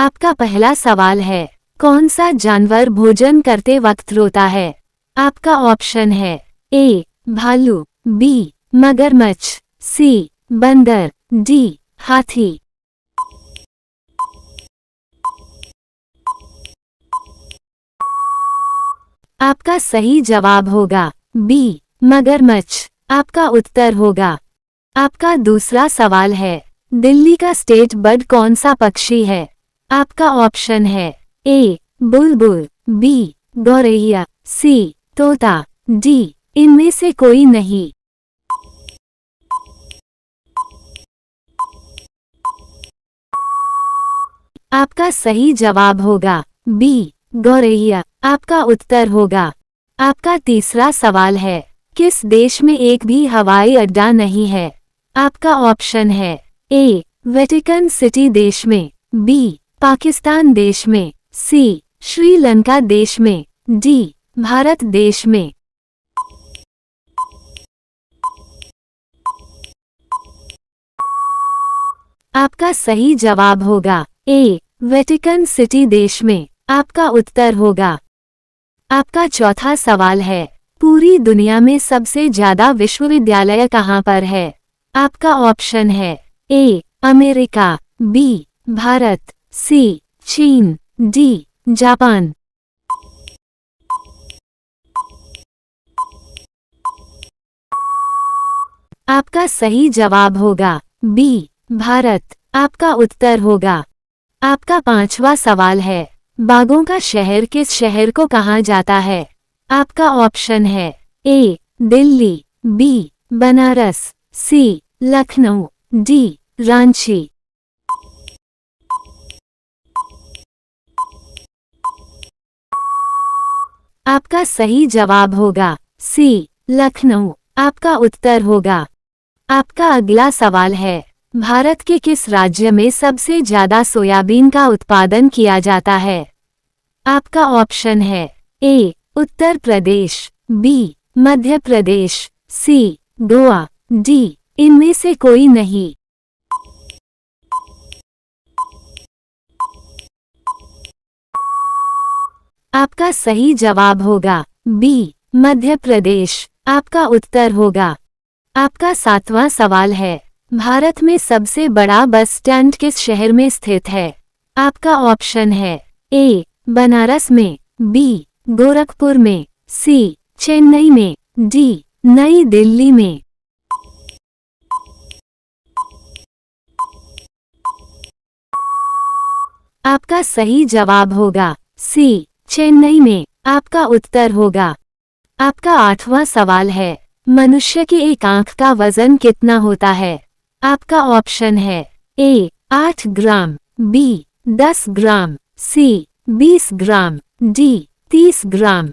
आपका पहला सवाल है, कौन सा जानवर भोजन करते वक्त रोता है? आपका ऑप्शन है ए भालू, बी मगरमच्छ, सी बंदर, डी हाथी। आपका सही जवाब होगा बी मगरमच्छ। आपका उत्तर होगा। आपका दूसरा सवाल है, दिल्ली का स्टेट बर्ड कौन सा पक्षी है? आपका ऑप्शन है ए बुलबुल, बी गौरैया, सी तोता, डी इनमें से कोई नहीं। आपका सही जवाब होगा बी गौरैया। आपका उत्तर होगा। आपका तीसरा सवाल है, किस देश में एक भी हवाई अड्डा नहीं है? आपका ऑप्शन है ए वेटिकन सिटी देश में, बी पाकिस्तान देश में, सी श्रीलंका देश में, डी भारत देश में। आपका सही जवाब होगा ए वेटिकन सिटी देश में। आपका उत्तर होगा। आपका चौथा सवाल है, पूरी दुनिया में सबसे ज्यादा विश्वविद्यालय कहाँ पर है? आपका ऑप्शन है ए अमेरिका, बी भारत, सी चीन, डी जापान। आपका सही जवाब होगा बी भारत। आपका उत्तर होगा। आपका पांचवा सवाल है, बागों का शहर किस शहर को कहा जाता है? आपका ऑप्शन है ए दिल्ली, बी बनारस, सी लखनऊ, डी रांची। आपका सही जवाब होगा सी लखनऊ। आपका उत्तर होगा। आपका अगला सवाल है, भारत के किस राज्य में सबसे ज्यादा सोयाबीन का उत्पादन किया जाता है? आपका ऑप्शन है ए उत्तर प्रदेश, बी मध्य प्रदेश, सी गोवा, डी इनमें से कोई नहीं। आपका सही जवाब होगा बी मध्य प्रदेश। आपका उत्तर होगा। आपका सातवां सवाल है, भारत में सबसे बड़ा बस स्टैंड किस शहर में स्थित है? आपका ऑप्शन है ए बनारस में, बी गोरखपुर में, सी चेन्नई में, डी नई दिल्ली में। आपका सही जवाब होगा सी चेन्नई में। आपका उत्तर होगा। आपका आठवां सवाल है, मनुष्य की एक आंख का वजन कितना होता है? आपका ऑप्शन है ए 8 ग्राम, बी 10 ग्राम, सी 20 ग्राम, डी 30 ग्राम।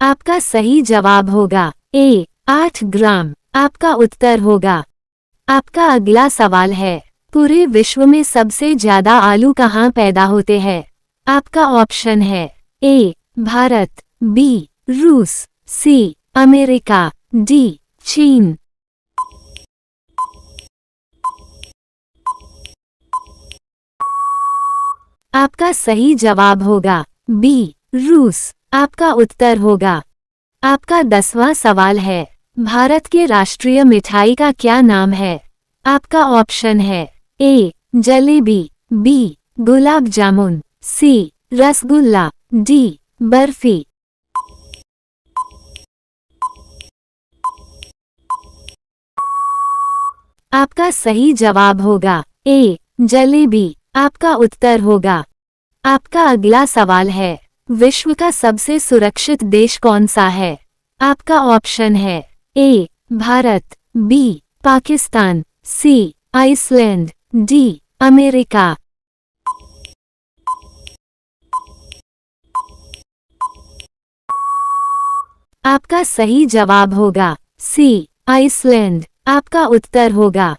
आपका सही जवाब होगा ए 8 ग्राम। आपका उत्तर होगा। आपका अगला सवाल है, पूरे विश्व में सबसे ज्यादा आलू कहाँ पैदा होते हैं? आपका ऑप्शन है ए भारत, बी रूस, सी अमेरिका, डी चीन। आपका सही जवाब होगा बी रूस। आपका उत्तर होगा। आपका 10वां सवाल है, भारत के राष्ट्रीय मिठाई का क्या नाम है? आपका ऑप्शन है ए जलेबी, बी गुलाब जामुन, सी रसगुल्ला, डी बर्फी। आपका सही जवाब होगा ए जलेबी। आपका उत्तर होगा। आपका अगला सवाल है, विश्व का सबसे सुरक्षित देश कौन सा है? आपका ऑप्शन है ए भारत, बी पाकिस्तान, सी आइसलैंड, डी अमेरिका। आपका सही जवाब होगा सी आइसलैंड। आपका उत्तर होगा।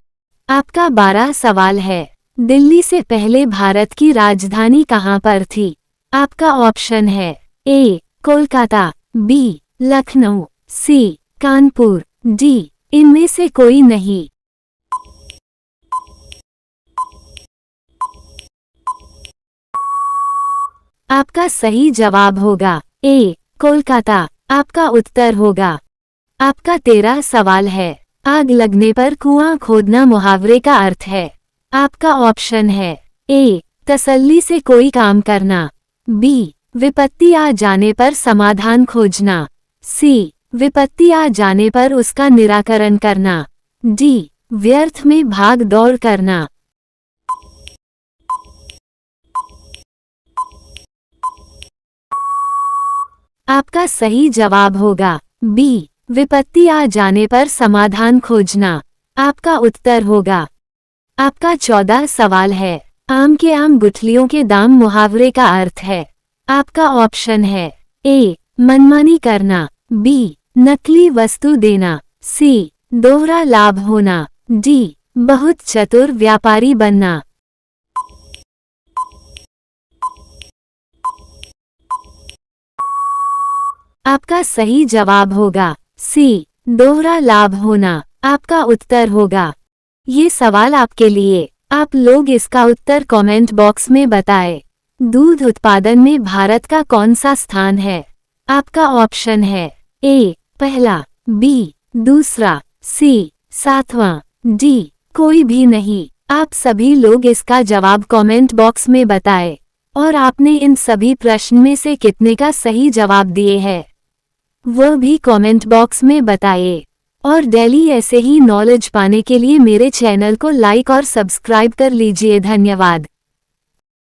आपका 12 सवाल है, दिल्ली से पहले भारत की राजधानी कहाँ पर थी? आपका ऑप्शन है ए कोलकाता, बी लखनऊ, सी कानपुर, डी इनमें से कोई नहीं। आपका सही जवाब होगा ए कोलकाता। आपका उत्तर होगा। आपका 13 सवाल है। आग लगने पर कुआं खोदना मुहावरे का अर्थ है। आपका ऑप्शन है ए तसल्ली से कोई काम करना, बी विपत्ति आ जाने पर समाधान खोजना, सी विपत्ति आ जाने पर उसका निराकरण करना, डी व्यर्थ में भाग दौड़ करना। आपका सही जवाब होगा बी विपत्ति आ जाने पर समाधान खोजना। आपका उत्तर होगा। आपका 14 सवाल है। आम के आम गुठलियों के दाम मुहावरे का अर्थ है। आपका ऑप्शन है ए मनमानी करना, बी नकली वस्तु देना, सी दोहरा लाभ होना, डी बहुत चतुर व्यापारी बनना। आपका सही जवाब होगा सी दोहरा लाभ होना। आपका उत्तर होगा। ये सवाल आपके लिए। आप लोग इसका उत्तर कमेंट बॉक्स में बताएं। दूध उत्पादन में भारत का कौन सा स्थान है? आपका ऑप्शन है ए पहला, बी दूसरा, सी सातवां, डी कोई भी नहीं। आप सभी लोग इसका जवाब कमेंट बॉक्स में बताएं। और आपने इन सभी प्रश्न में से कितने का सही जवाब दिए हैं वह भी कमेंट बॉक्स में बताइए। और डेली ऐसे ही नॉलेज पाने के लिए मेरे चैनल को लाइक और सब्सक्राइब कर लीजिए। धन्यवाद।